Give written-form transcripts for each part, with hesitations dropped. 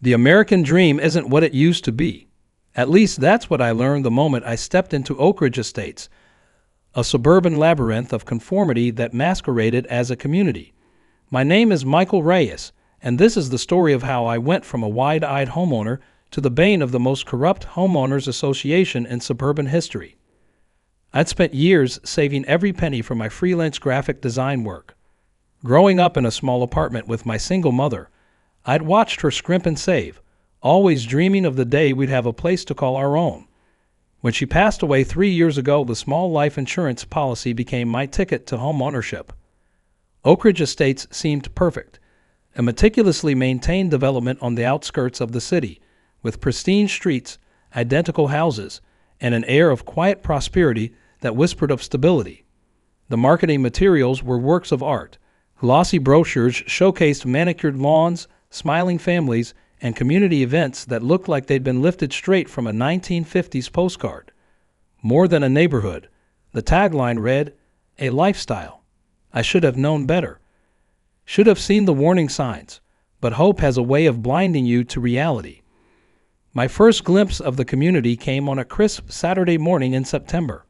The American dream isn't what it used to be. At least that's what I learned the moment I stepped into Oak Ridge Estates, a suburban labyrinth of conformity that masqueraded as a community. My name is Michael Reyes, and this is the story of how I went from a wide-eyed homeowner to the bane of the most corrupt homeowners association in suburban history. I'd spent years saving every penny for my freelance graphic design work. Growing up in a small apartment with my single mother, I'd watched her scrimp and save, always dreaming of the day we'd have a place to call our own. When she passed away 3 years ago, the small life insurance policy became my ticket to home ownership. Oak Ridge Estates seemed perfect, a meticulously maintained development on the outskirts of the city, with pristine streets, identical houses, and an air of quiet prosperity that whispered of stability. The marketing materials were works of art. Glossy brochures showcased manicured lawns, smiling families, and community events that looked like they'd been lifted straight from a 1950s postcard. More than a neighborhood, the tagline read, "A lifestyle." I should have known better. Should have seen the warning signs, but hope has a way of blinding you to reality. My first glimpse of the community came on a crisp Saturday morning in September.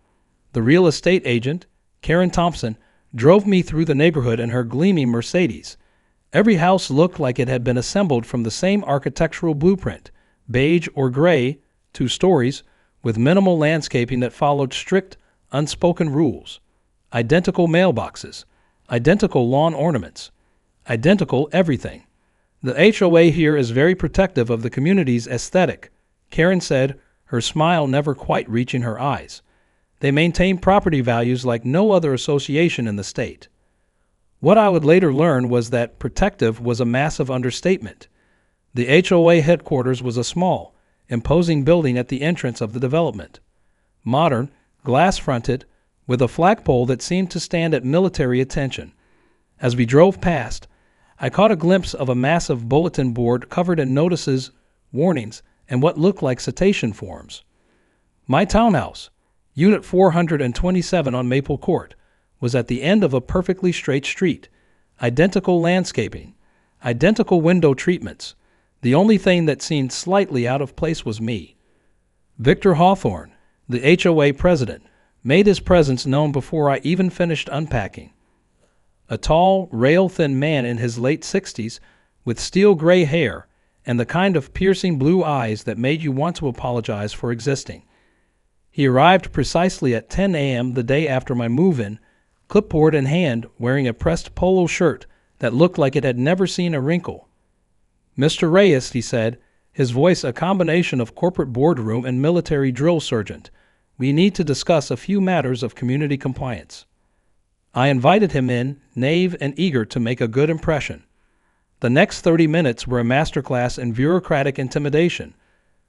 The real estate agent, Karen Thompson, drove me through the neighborhood in her gleaming Mercedes. Every house looked like it had been assembled from the same architectural blueprint, beige or gray, 2 stories, with minimal landscaping that followed strict, unspoken rules. Identical mailboxes, identical lawn ornaments, identical everything. The HOA here is very protective of the community's aesthetic, Karen said, her smile never quite reaching her eyes. They maintain property values like no other association in the state. What I would later learn was that protective was a massive understatement. The HOA headquarters was a small, imposing building at the entrance of the development. Modern, glass-fronted, with a flagpole that seemed to stand at military attention. As we drove past, I caught a glimpse of a massive bulletin board covered in notices, warnings, and what looked like citation forms. My townhouse, Unit 427 on Maple Court, was at the end of a perfectly straight street, identical landscaping, identical window treatments. The only thing that seemed slightly out of place was me. Victor Hawthorne, the HOA president, made his presence known before I even finished unpacking. A tall, rail-thin man in his late 60s, with steel gray hair and the kind of piercing blue eyes that made you want to apologize for existing. He arrived precisely at 10 a.m. the day after my move-in, clipboard in hand, wearing a pressed polo shirt that looked like it had never seen a wrinkle. "Mr. Reyes," he said, his voice a combination of corporate boardroom and military drill sergeant, "we need to discuss a few matters of community compliance." I invited him in, naive and eager to make a good impression. The next 30 minutes were a masterclass in bureaucratic intimidation.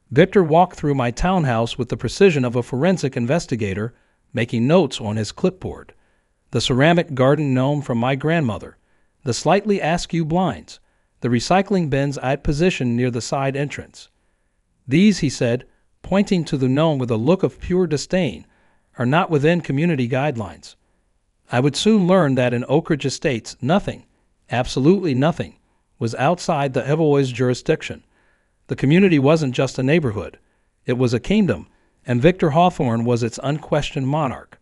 Victor walked through my townhouse with the precision of a forensic investigator, making notes on his clipboard. The ceramic garden gnome from my grandmother, the slightly askew blinds, the recycling bins I'd positioned near the side entrance. "These," he said, pointing to the gnome with a look of pure disdain, "are not within community guidelines." I would soon learn that in Oak Ridge Estates, nothing, absolutely nothing, was outside the HOA's jurisdiction. The community wasn't just a neighborhood. It was a kingdom, and Victor Hawthorne was its unquestioned monarch.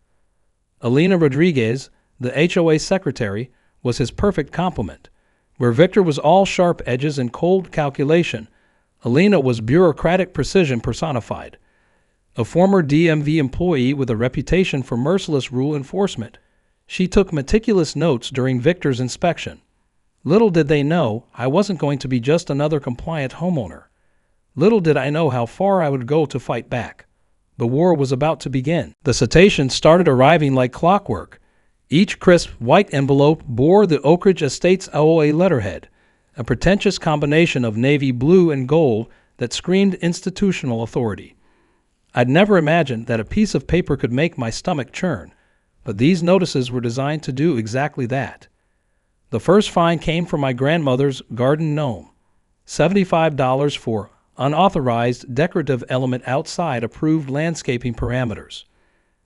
Alina Rodriguez, the HOA secretary, was his perfect complement. Where Victor was all sharp edges and cold calculation, Alina was bureaucratic precision personified. A former DMV employee with a reputation for merciless rule enforcement, she took meticulous notes during Victor's inspection. Little did they know I wasn't going to be just another compliant homeowner. Little did I know how far I would go to fight back. The war was about to begin. The citations started arriving like clockwork. Each crisp white envelope bore the Oak Ridge Estates HOA letterhead, a pretentious combination of navy blue and gold that screamed institutional authority. I'd never imagined that a piece of paper could make my stomach churn, but these notices were designed to do exactly that. The first fine came from my grandmother's garden gnome, $75 for unauthorized decorative element outside approved landscaping parameters.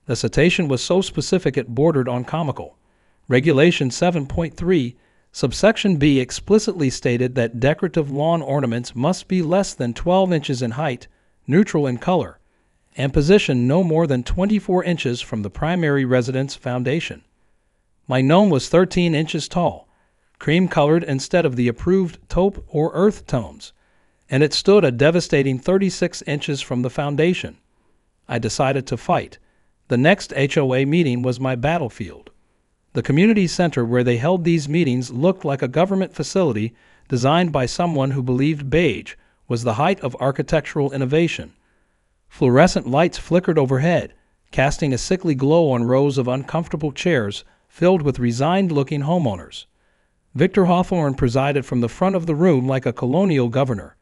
The citation was so specific it bordered on comical. Regulation 7.3 Subsection B explicitly stated that decorative lawn ornaments must be less than 12 inches in height, neutral in color, and positioned no more than 24 inches from the primary residence foundation. My gnome was 13 inches tall, cream-colored instead of the approved taupe or earth tones, and it stood a devastating 36 inches from the foundation. I decided to fight. The next HOA meeting was my battlefield. The community center where they held these meetings looked like a government facility designed by someone who believed beige was the height of architectural innovation. Fluorescent lights flickered overhead, casting a sickly glow on rows of uncomfortable chairs filled with resigned-looking homeowners. Victor Hawthorne presided from the front of the room like a colonial governor.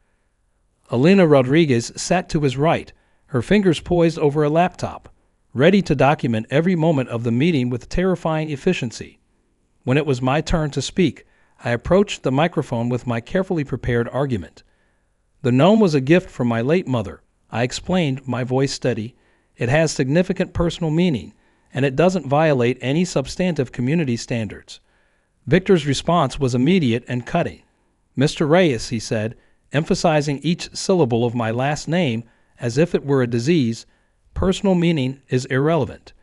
Elena Rodriguez sat to his right, her fingers poised over a laptop, ready to document every moment of the meeting with terrifying efficiency. When it was my turn to speak, I approached the microphone with my carefully prepared argument. The gnome was a gift from my late mother, I explained, my voice steady. It has significant personal meaning, and it doesn't violate any substantive community standards. Victor's response was immediate and cutting. "Mr. Reyes," he said, emphasizing each syllable of my last name as if it were a disease, "personal meaning is irrelevant.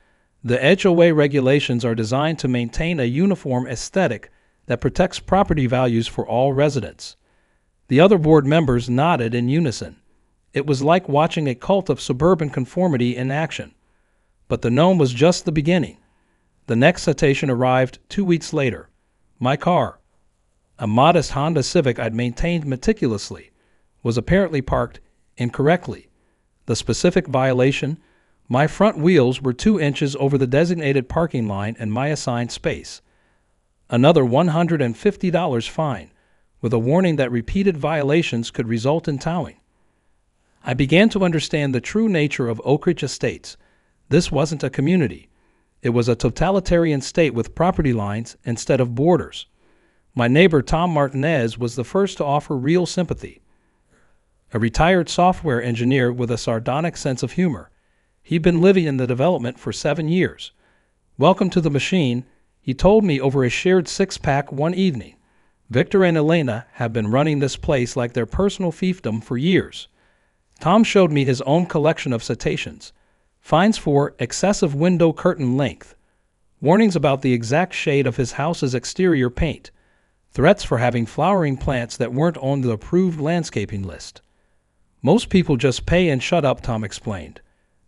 The HOA regulations are designed to maintain a uniform aesthetic that protects property values for all residents." The other board members nodded in unison. It was like watching a cult of suburban conformity in action. But the gnome was just the beginning. The next citation arrived 2 weeks later. My car, a modest Honda Civic I'd maintained meticulously, was apparently parked incorrectly. The specific violation: my front wheels were 2 inches over the designated parking line and my assigned space. Another $150 fine, with a warning that repeated violations could result in towing. I began to understand the true nature of Oak Ridge Estates. This wasn't a community. It was a totalitarian state with property lines instead of borders. My neighbor Tom Martinez was the first to offer real sympathy. A retired software engineer with a sardonic sense of humor. He'd been living in the development for 7 years. "Welcome to the machine," he told me over a shared six-pack one evening. "Victor and Elena have been running this place like their personal fiefdom for years." Tom showed me his own collection of citations. Fines for excessive window curtain length, warnings about the exact shade of his house's exterior paint, threats for having flowering plants that weren't on the approved landscaping list. "Most people just pay and shut up," Tom explained.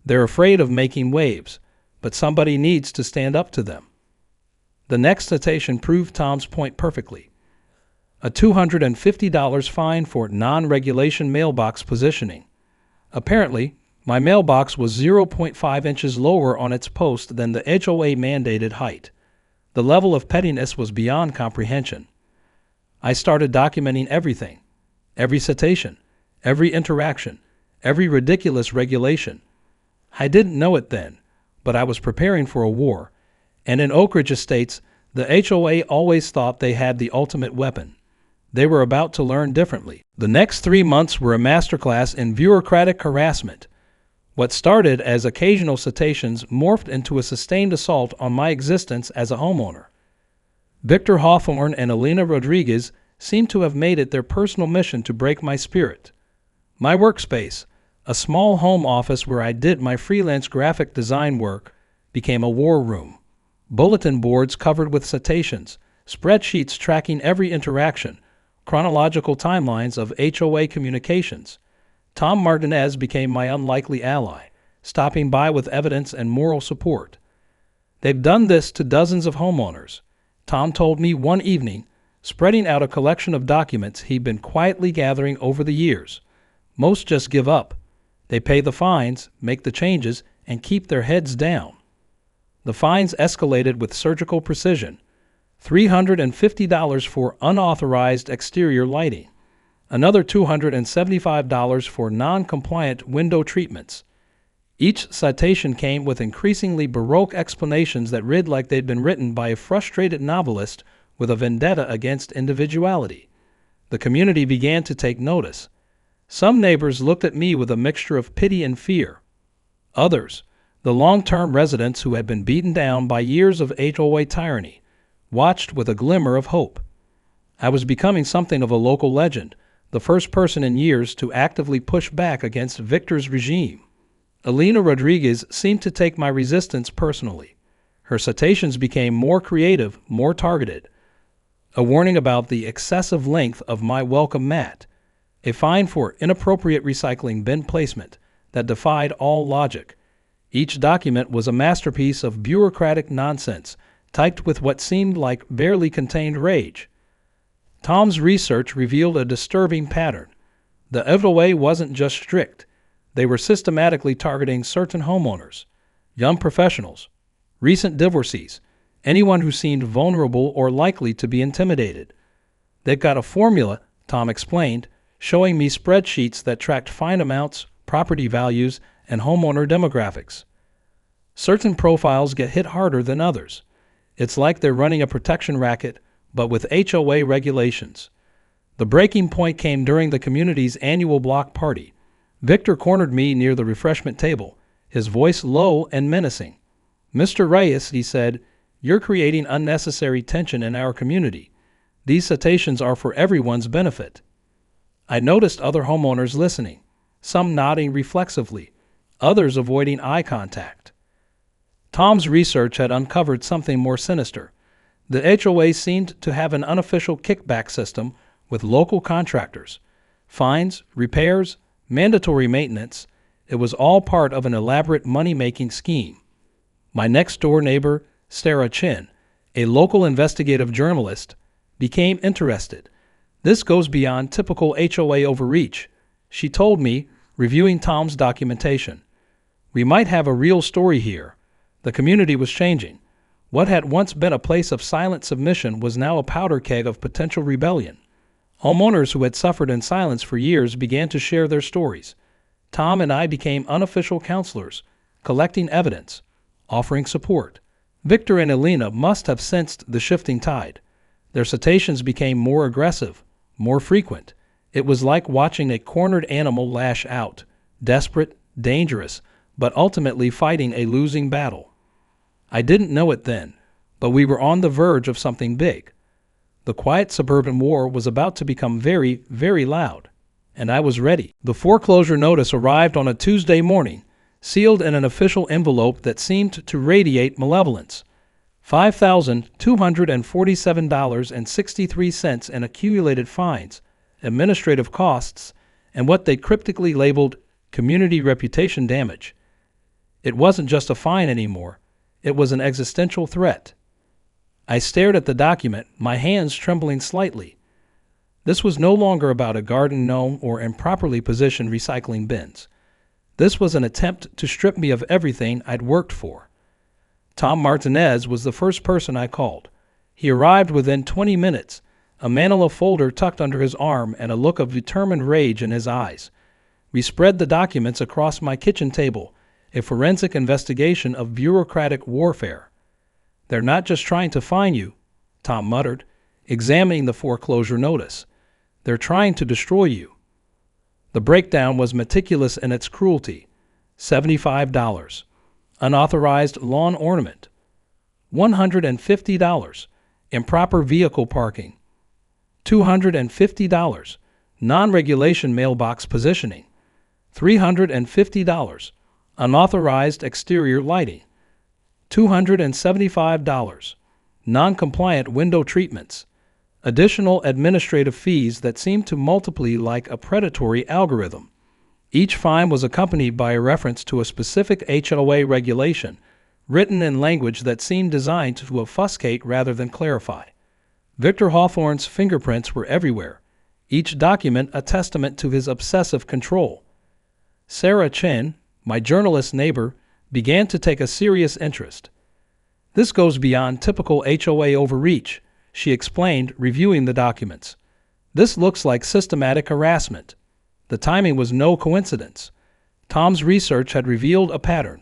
"They're afraid of making waves, but somebody needs to stand up to them." The next citation proved Tom's point perfectly. A $250 fine for non-regulation mailbox positioning. Apparently, my mailbox was 0.5 inches lower on its post than the HOA mandated height. The level of pettiness was beyond comprehension. I started documenting everything, every citation, every interaction, every ridiculous regulation. I didn't know it then, but I was preparing for a war, and in Oak Ridge Estates, the HOA always thought they had the ultimate weapon. They were about to learn differently. The next 3 months were a masterclass in bureaucratic harassment. What started as occasional citations morphed into a sustained assault on my existence as a homeowner. Victor Hawthorne and Elena Rodriguez seemed to have made it their personal mission to break my spirit. My workspace, a small home office where I did my freelance graphic design work, became a war room. Bulletin boards covered with citations, spreadsheets tracking every interaction, chronological timelines of HOA communications. Tom Martinez became my unlikely ally, stopping by with evidence and moral support. "They've done this to dozens of homeowners," Tom told me one evening, spreading out a collection of documents he'd been quietly gathering over the years. "Most just give up. They pay the fines, make the changes, and keep their heads down." The fines escalated with surgical precision. $350 for unauthorized exterior lighting. Another $275 for non-compliant window treatments. Each citation came with increasingly baroque explanations that read like they'd been written by a frustrated novelist with a vendetta against individuality. The community began to take notice. Some neighbors looked at me with a mixture of pity and fear. Others, the long-term residents who had been beaten down by years of HOA tyranny, watched with a glimmer of hope. I was becoming something of a local legend, the first person in years to actively push back against Victor's regime. Elena Rodriguez seemed to take my resistance personally. Her citations became more creative, more targeted. A warning about the excessive length of my welcome mat, a fine for inappropriate recycling bin placement that defied all logic. Each document was a masterpiece of bureaucratic nonsense, typed with what seemed like barely contained rage. Tom's research revealed a disturbing pattern. The HOA wasn't just strict. They were systematically targeting certain homeowners, young professionals, recent divorcees, anyone who seemed vulnerable or likely to be intimidated. They've got a formula, Tom explained, showing me spreadsheets that tracked fine amounts, property values, and homeowner demographics. Certain profiles get hit harder than others. It's like they're running a protection racket, but with HOA regulations. The breaking point came during the community's annual block party. Victor cornered me near the refreshment table, his voice low and menacing. "Mr. Reyes," he said, "you're creating unnecessary tension in our community. These citations are for everyone's benefit." I noticed other homeowners listening, some nodding reflexively, others avoiding eye contact. Tom's research had uncovered something more sinister. The HOA seemed to have an unofficial kickback system with local contractors. Fines, repairs, mandatory maintenance, it was all part of an elaborate money-making scheme. My next-door neighbor, Sarah Chin, a local investigative journalist, became interested. "This goes beyond typical HOA overreach," she told me, reviewing Tom's documentation. "We might have a real story here." The community was changing. What had once been a place of silent submission was now a powder keg of potential rebellion. Homeowners who had suffered in silence for years began to share their stories. Tom and I became unofficial counselors, collecting evidence, offering support. Victor and Elena must have sensed the shifting tide. Their citations became more aggressive, more frequent. It was like watching a cornered animal lash out, desperate, dangerous, but ultimately fighting a losing battle. I didn't know it then, but we were on the verge of something big. The quiet suburban war was about to become very, very loud, and I was ready. The foreclosure notice arrived on a Tuesday morning, sealed in an official envelope that seemed to radiate malevolence. $5,247.63 in accumulated fines, administrative costs, and what they cryptically labeled community reputation damage. It wasn't just a fine anymore. It was an existential threat. I stared at the document, my hands trembling slightly. This was no longer about a garden gnome or improperly positioned recycling bins. This was an attempt to strip me of everything I'd worked for. Tom Martinez was the first person I called. He arrived within 20 minutes, a manila folder tucked under his arm and a look of determined rage in his eyes. We spread the documents across my kitchen table, a forensic investigation of bureaucratic warfare. "They're not just trying to fine you," Tom muttered, examining the foreclosure notice. "They're trying to destroy you." The breakdown was meticulous in its cruelty. $75. Unauthorized lawn ornament. $150. Improper vehicle parking. $250. Non-regulation mailbox positioning. $350. Unauthorized exterior lighting. $275. Non-compliant window treatments. Additional administrative fees that seemed to multiply like a predatory algorithm. Each fine was accompanied by a reference to a specific HOA regulation, written in language that seemed designed to obfuscate rather than clarify. Victor Hawthorne's fingerprints were everywhere, each document a testament to his obsessive control. Sarah Chen, my journalist neighbor, began to take a serious interest. "This goes beyond typical HOA overreach," she explained, reviewing the documents. "This looks like systematic harassment." The timing was no coincidence. Tom's research had revealed a pattern.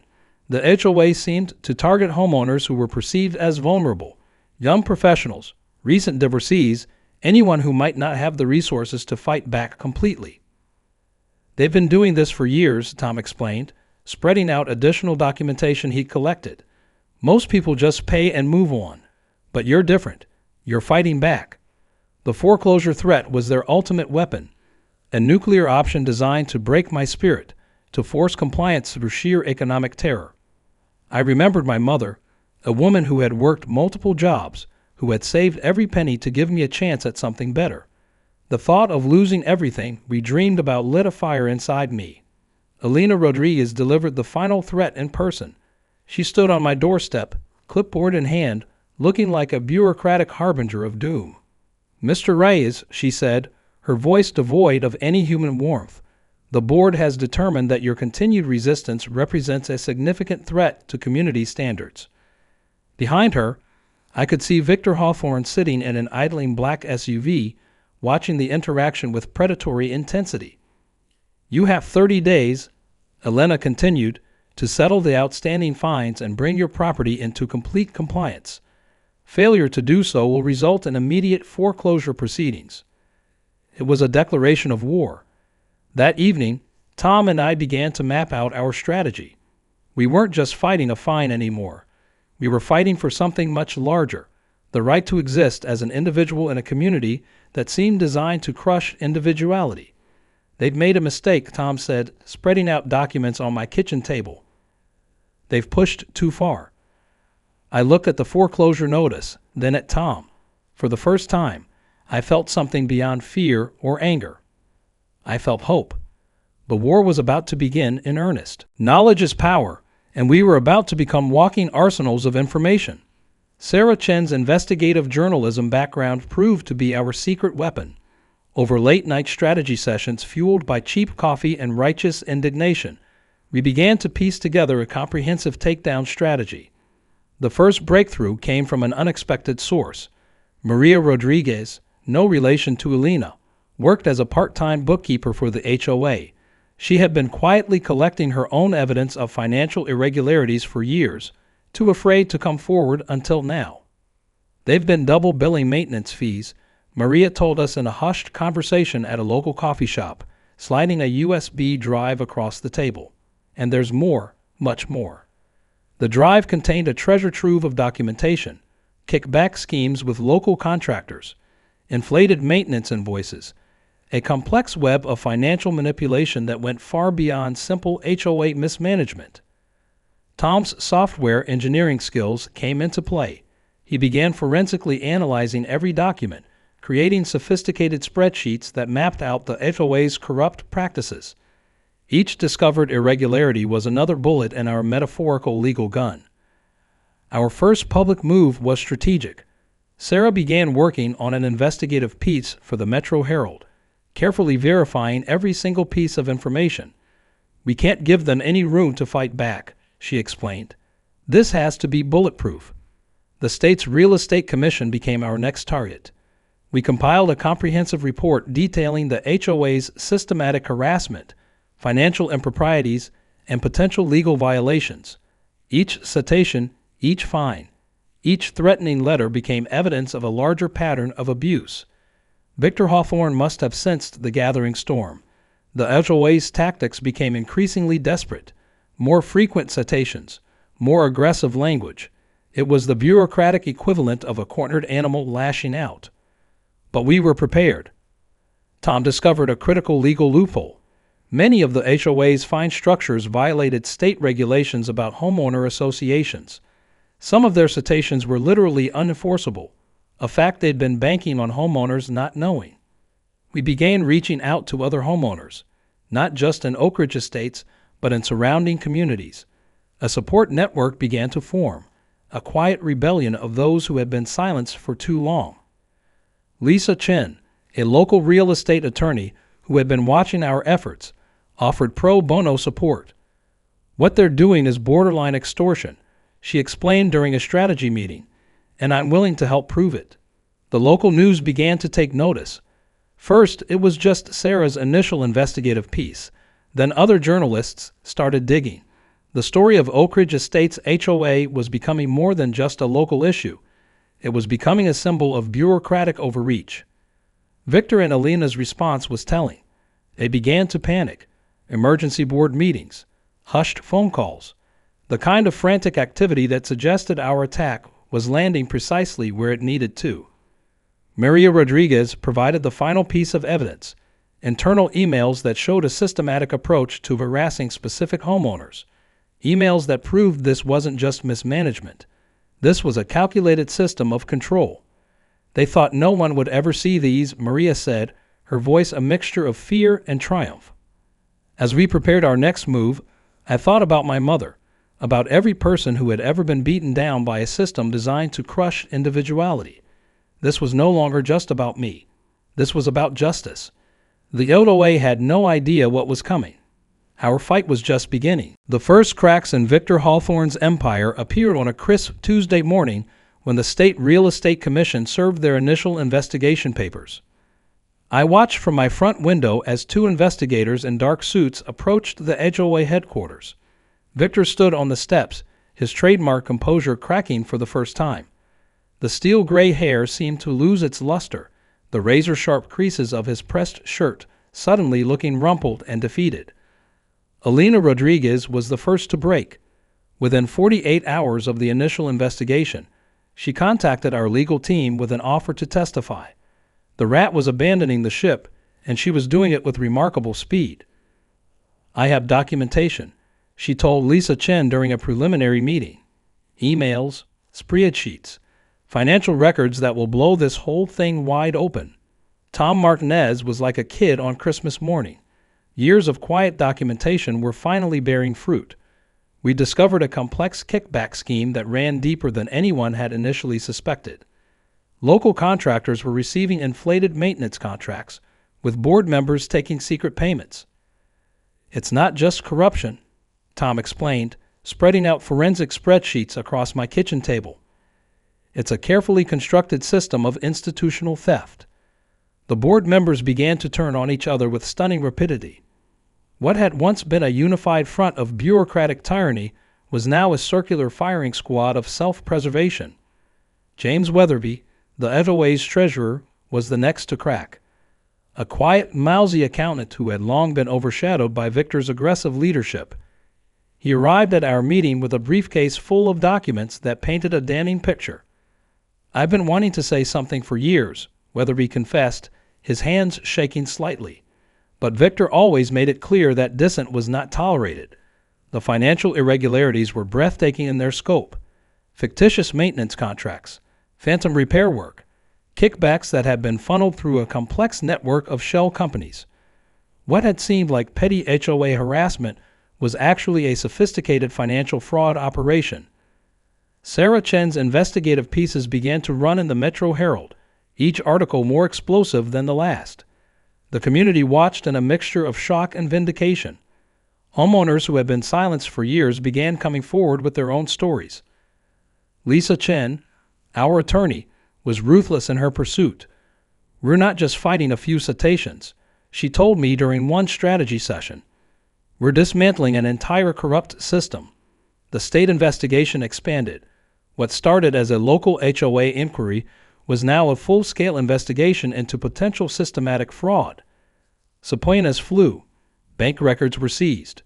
The HOA seemed to target homeowners who were perceived as vulnerable, young professionals, recent divorcees, anyone who might not have the resources to fight back completely. "They've been doing this for years," Tom explained, spreading out additional documentation he'd collected. "Most people just pay and move on. But you're different. You're fighting back." The foreclosure threat was their ultimate weapon, a nuclear option designed to break my spirit, to force compliance through sheer economic terror. I remembered my mother, a woman who had worked multiple jobs, who had saved every penny to give me a chance at something better. The thought of losing everything we dreamed about lit a fire inside me. Elena Rodriguez delivered the final threat in person. She stood on my doorstep, clipboard in hand, looking like a bureaucratic harbinger of doom. "Mr. Reyes," she said, her voice devoid of any human warmth, "the board has determined that your continued resistance represents a significant threat to community standards." Behind her, I could see Victor Hawthorne sitting in an idling black SUV, watching the interaction with predatory intensity. "You have 30 days," Elena continued, "to settle the outstanding fines and bring your property into complete compliance. Failure to do so will result in immediate foreclosure proceedings." It was a declaration of war. That evening, Tom and I began to map out our strategy. We weren't just fighting a fine anymore. We were fighting for something much larger, the right to exist as an individual in a community that seemed designed to crush individuality. "They've made a mistake," Tom said, spreading out documents on my kitchen table. "They've pushed too far." I looked at the foreclosure notice, then at Tom. For the first time, I felt something beyond fear or anger. I felt hope. The war was about to begin in earnest. Knowledge is power, and we were about to become walking arsenals of information. Sarah Chen's investigative journalism background proved to be our secret weapon. Over late-night strategy sessions fueled by cheap coffee and righteous indignation, we began to piece together a comprehensive takedown strategy. The first breakthrough came from an unexpected source. Maria Rodriguez, no relation to Elena, worked as a part-time bookkeeper for the HOA. She had been quietly collecting her own evidence of financial irregularities for years, too afraid to come forward until now. "They've been double billing maintenance fees," Maria told us in a hushed conversation at a local coffee shop, sliding a USB drive across the table. "And there's more, much more." The drive contained a treasure trove of documentation, kickback schemes with local contractors, inflated maintenance invoices, a complex web of financial manipulation that went far beyond simple HOA mismanagement. Tom's software engineering skills came into play. He began forensically analyzing every document, creating sophisticated spreadsheets that mapped out the HOA's corrupt practices. Each discovered irregularity was another bullet in our metaphorical legal gun. Our first public move was strategic. Sarah began working on an investigative piece for the Metro Herald, carefully verifying every single piece of information. "We can't give them any room to fight back," she explained. "This has to be bulletproof." The state's Real Estate Commission became our next target. We compiled a comprehensive report detailing the HOA's systematic harassment, financial improprieties, and potential legal violations. Each citation, each fine, each threatening letter became evidence of a larger pattern of abuse. Victor Hawthorne must have sensed the gathering storm. The HOA's tactics became increasingly desperate. More frequent citations, more aggressive language. It was the bureaucratic equivalent of a cornered animal lashing out. But we were prepared. Tom discovered a critical legal loophole. Many of the HOA's fine structures violated state regulations about homeowner associations. Some of their citations were literally unenforceable, a fact they'd been banking on homeowners not knowing. We began reaching out to other homeowners, not just in Oak Ridge Estates, but in surrounding communities. A support network began to form, a quiet rebellion of those who had been silenced for too long. Lisa Chen, a local real estate attorney who had been watching our efforts, offered pro bono support. "What they're doing is borderline extortion," she explained during a strategy meeting, "and I'm willing to help prove it." The local news began to take notice. First, it was just Sarah's initial investigative piece. Then other journalists started digging. The story of Oak Ridge Estates HOA was becoming more than just a local issue. It was becoming a symbol of bureaucratic overreach. Victor and Elena's response was telling. They began to panic. Emergency board meetings, hushed phone calls, the kind of frantic activity that suggested our attack was landing precisely where it needed to. Maria Rodriguez provided the final piece of evidence: internal emails that showed a systematic approach to harassing specific homeowners. Emails that proved this wasn't just mismanagement. This was a calculated system of control. They thought no one would ever see these, Maria said, her voice a mixture of fear and triumph. As we prepared our next move, I thought about my mother, about every person who had ever been beaten down by a system designed to crush individuality. This was no longer just about me. This was about justice. The HOA had no idea what was coming. Our fight was just beginning. The first cracks in Victor Hawthorne's empire appeared on a crisp Tuesday morning when the State Real Estate Commission served their initial investigation papers. I watched from my front window as two investigators in dark suits approached the HOA headquarters. Victor stood on the steps, his trademark composure cracking for the first time. The steel-gray hair seemed to lose its luster, the razor-sharp creases of his pressed shirt suddenly looking rumpled and defeated. Alina Rodriguez was the first to break. Within 48 hours of the initial investigation, she contacted our legal team with an offer to testify. The rat was abandoning the ship, and she was doing it with remarkable speed. "I have documentation," she told Lisa Chen during a preliminary meeting. "Emails, spreadsheets, financial records that will blow this whole thing wide open." Tom Martinez was like a kid on Christmas morning. Years of quiet documentation were finally bearing fruit. We discovered a complex kickback scheme that ran deeper than anyone had initially suspected. Local contractors were receiving inflated maintenance contracts, with board members taking secret payments. "It's not just corruption," Tom explained, spreading out forensic spreadsheets across my kitchen table. "It's a carefully constructed system of institutional theft." The board members began to turn on each other with stunning rapidity. What had once been a unified front of bureaucratic tyranny was now a circular firing squad of self-preservation. James Weatherby, the HOA's treasurer, was the next to crack. A quiet, mousy accountant who had long been overshadowed by Victor's aggressive leadership. He arrived at our meeting with a briefcase full of documents that painted a damning picture. "I've been wanting to say something for years," Weatherby confessed, his hands shaking slightly. But Victor always made it clear that dissent was not tolerated. The financial irregularities were breathtaking in their scope. Fictitious maintenance contracts, phantom repair work, kickbacks that had been funneled through a complex network of shell companies. What had seemed like petty HOA harassment was actually a sophisticated financial fraud operation. Sarah Chen's investigative pieces began to run in the Metro Herald, each article more explosive than the last. The community watched in a mixture of shock and vindication. Homeowners who had been silenced for years began coming forward with their own stories. Lisa Chen, our attorney, was ruthless in her pursuit. "We're not just fighting a few cetaceans," she told me during one strategy session. "We're dismantling an entire corrupt system." The state investigation expanded. What started as a local HOA inquiry was now a full-scale investigation into potential systematic fraud. Subpoenas flew. Bank records were seized.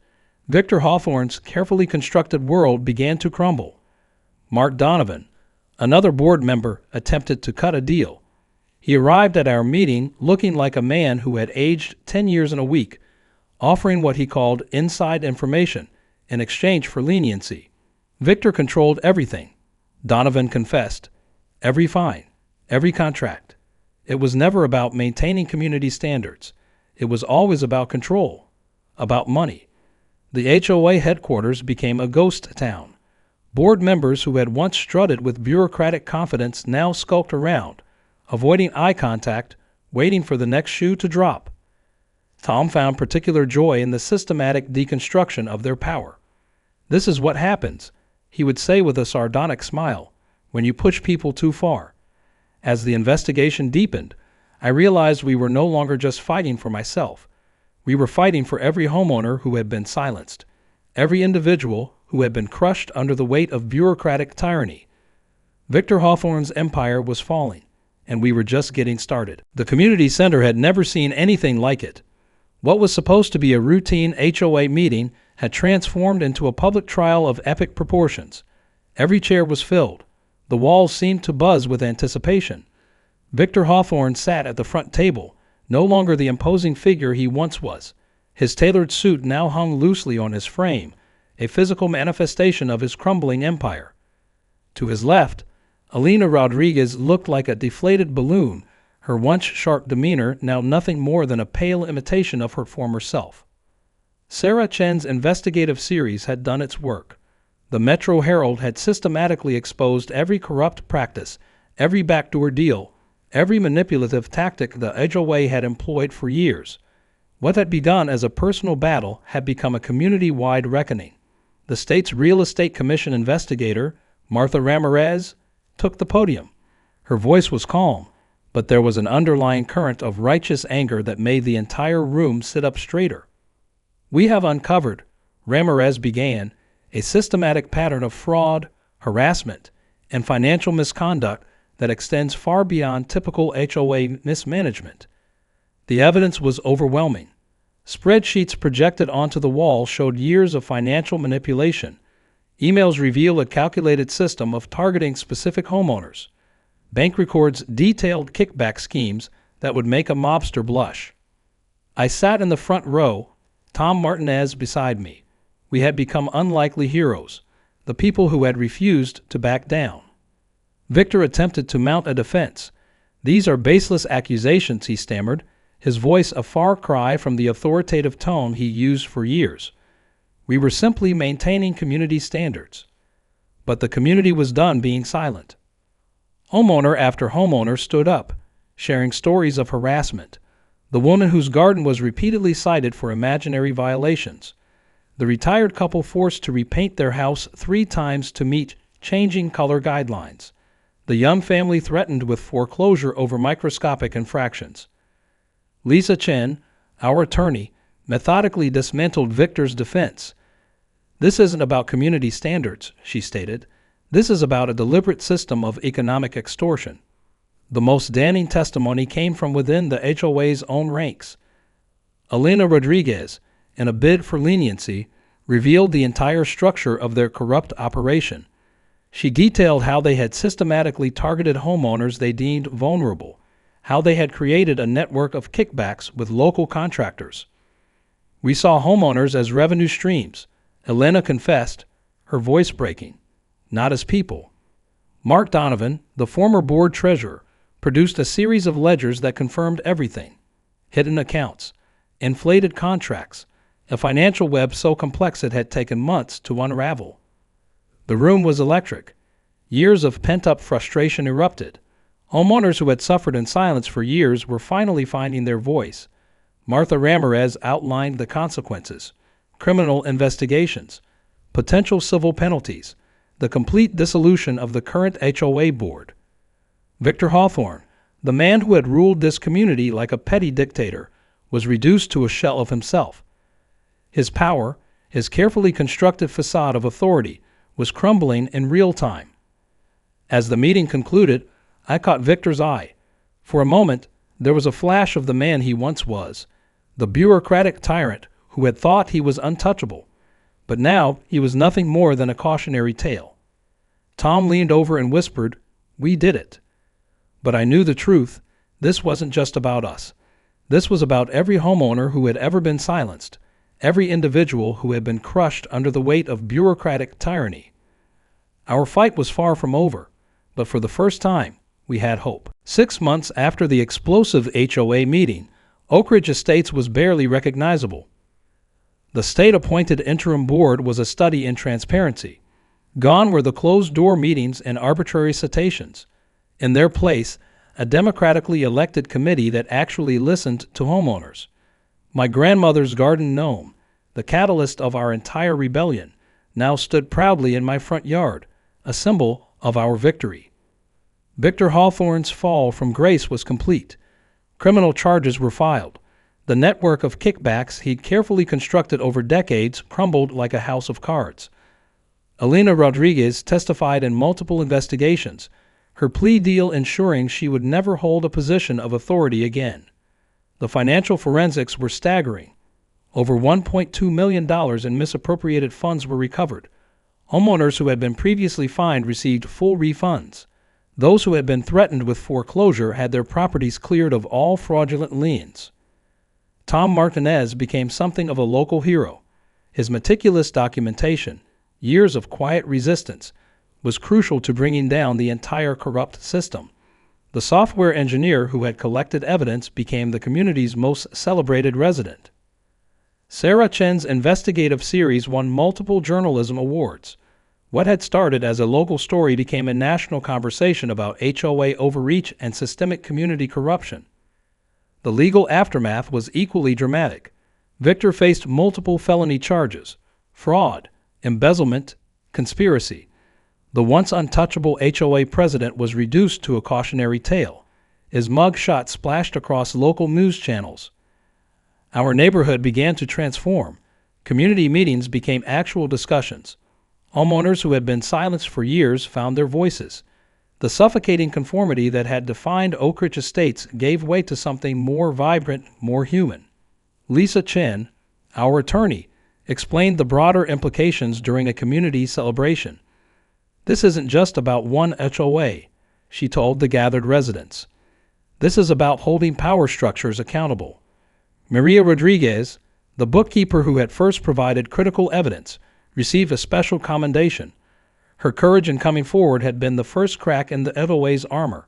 Victor Hawthorne's carefully constructed world began to crumble. Mark Donovan, another board member, attempted to cut a deal. He arrived at our meeting looking like a man who had aged 10 years in a week, offering what he called inside information in exchange for leniency. Victor controlled everything. Donovan confessed. Every fine. Every contract. It was never about maintaining community standards. It was always about control, about money. The HOA headquarters became a ghost town. Board members who had once strutted with bureaucratic confidence now skulked around, avoiding eye contact, waiting for the next shoe to drop. Tom found particular joy in the systematic deconstruction of their power. "This is what happens," he would say with a sardonic smile, "when you push people too far." As the investigation deepened, I realized we were no longer just fighting for myself. We were fighting for every homeowner who had been silenced, every individual who had been crushed under the weight of bureaucratic tyranny. Victor Hawthorne's empire was falling, and we were just getting started. The community center had never seen anything like it. What was supposed to be a routine HOA meeting had transformed into a public trial of epic proportions. Every chair was filled. The walls seemed to buzz with anticipation. Victor Hawthorne sat at the front table, no longer the imposing figure he once was. His tailored suit now hung loosely on his frame, a physical manifestation of his crumbling empire. To his left, Elena Rodriguez looked like a deflated balloon, her once sharp demeanor now nothing more than a pale imitation of her former self. Sarah Chen's investigative series had done its work. The Metro Herald had systematically exposed every corrupt practice, every backdoor deal, every manipulative tactic the HOA had employed for years. What had begun as a personal battle had become a community-wide reckoning. The state's Real Estate Commission investigator, Martha Ramirez, took the podium. Her voice was calm, but there was an underlying current of righteous anger that made the entire room sit up straighter. "We have uncovered," Ramirez began, "a systematic pattern of fraud, harassment, and financial misconduct that extends far beyond typical HOA mismanagement." The evidence was overwhelming. Spreadsheets projected onto the wall showed years of financial manipulation. Emails revealed a calculated system of targeting specific homeowners. Bank records detailed kickback schemes that would make a mobster blush. I sat in the front row, Tom Martinez beside me. We had become unlikely heroes, the people who had refused to back down. Victor attempted to mount a defense. "These are baseless accusations," he stammered, his voice a far cry from the authoritative tone he used for years. "We were simply maintaining community standards." But the community was done being silent. Homeowner after homeowner stood up, sharing stories of harassment. The woman whose garden was repeatedly cited for imaginary violations. The retired couple forced to repaint their house 3 times to meet changing color guidelines. The young family threatened with foreclosure over microscopic infractions. Lisa Chen, our attorney, methodically dismantled Victor's defense. "This isn't about community standards," she stated. "This is about a deliberate system of economic extortion." The most damning testimony came from within the HOA's own ranks. Elena Rodriguez, in a bid for leniency, revealed the entire structure of their corrupt operation. She detailed how they had systematically targeted homeowners they deemed vulnerable, how they had created a network of kickbacks with local contractors. "We saw homeowners as revenue streams," Elena confessed, her voice breaking, "not as people." Mark Donovan, the former board treasurer, produced a series of ledgers that confirmed everything: hidden accounts, inflated contracts, a financial web so complex it had taken months to unravel. The room was electric. Years of pent-up frustration erupted. Homeowners who had suffered in silence for years were finally finding their voice. Martha Ramirez outlined the consequences: criminal investigations, potential civil penalties, the complete dissolution of the current HOA board. Victor Hawthorne, the man who had ruled this community like a petty dictator, was reduced to a shell of himself. His power, his carefully constructed facade of authority, was crumbling in real time. As the meeting concluded, I caught Victor's eye. For a moment, there was a flash of the man he once was, the bureaucratic tyrant who had thought he was untouchable. But now he was nothing more than a cautionary tale. Tom leaned over and whispered, "We did it." But I knew the truth. This wasn't just about us. This was about every homeowner who had ever been silenced, every individual who had been crushed under the weight of bureaucratic tyranny. Our fight was far from over, but for the first time, we had hope. 6 months after the explosive HOA meeting, Oak Ridge Estates was barely recognizable. The state-appointed interim board was a study in transparency. Gone were the closed-door meetings and arbitrary citations. In their place, a democratically elected committee that actually listened to homeowners. My grandmother's garden gnome, the catalyst of our entire rebellion, now stood proudly in my front yard, a symbol of our victory. Victor Hawthorne's fall from grace was complete. Criminal charges were filed. The network of kickbacks he'd carefully constructed over decades crumbled like a house of cards. Elena Rodriguez testified in multiple investigations, her plea deal ensuring she would never hold a position of authority again. The financial forensics were staggering. Over $1.2 million in misappropriated funds were recovered. Homeowners who had been previously fined received full refunds. Those who had been threatened with foreclosure had their properties cleared of all fraudulent liens. Tom Martinez became something of a local hero. His meticulous documentation, years of quiet resistance, was crucial to bringing down the entire corrupt system. The software engineer who had collected evidence became the community's most celebrated resident. Sarah Chen's investigative series won multiple journalism awards. What had started as a local story became a national conversation about HOA overreach and systemic community corruption. The legal aftermath was equally dramatic. Victor faced multiple felony charges: fraud, embezzlement, conspiracy. The once untouchable HOA president was reduced to a cautionary tale. His mug shot splashed across local news channels. Our neighborhood began to transform. Community meetings became actual discussions. Homeowners who had been silenced for years found their voices. The suffocating conformity that had defined Oak Ridge Estates gave way to something more vibrant, more human. Lisa Chen, our attorney, explained the broader implications during a community celebration. "This isn't just about one HOA," she told the gathered residents. "This is about holding power structures accountable." Maria Rodriguez, the bookkeeper who had first provided critical evidence, received a special commendation. Her courage in coming forward had been the first crack in the HOA's armor.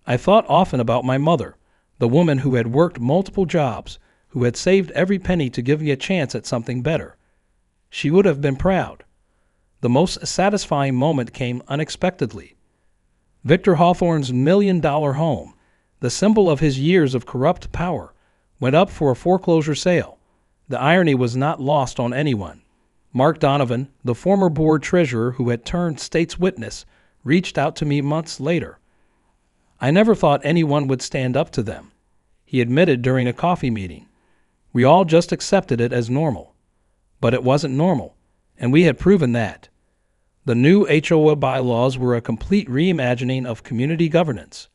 I thought often about my mother, the woman who had worked multiple jobs, who had saved every penny to give me a chance at something better. She would have been proud. The most satisfying moment came unexpectedly. Victor Hawthorne's $1 million home, the symbol of his years of corrupt power, went up for a foreclosure sale. The irony was not lost on anyone. Mark Donovan, the former board treasurer who had turned state's witness, reached out to me months later. "I never thought anyone would stand up to them," he admitted during a coffee meeting. "We all just accepted it as normal." But it wasn't normal, and we had proven that. The new HOA bylaws were a complete reimagining of community governance.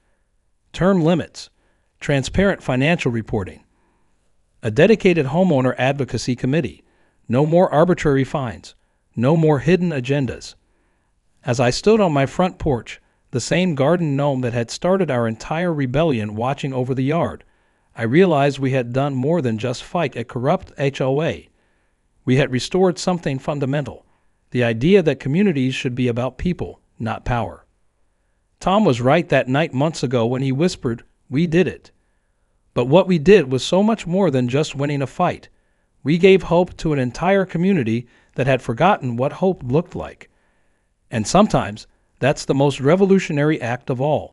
Term limits, transparent financial reporting, a dedicated homeowner advocacy committee, no more arbitrary fines, no more hidden agendas. As I stood on my front porch, the same garden gnome that had started our entire rebellion watching over the yard, I realized we had done more than just fight a corrupt HOA. We had restored something fundamental, the idea that communities should be about people, not power. Tom was right that night months ago when he whispered, "We did it." But what we did was so much more than just winning a fight. We gave hope to an entire community that had forgotten what hope looked like. And sometimes that's the most revolutionary act of all.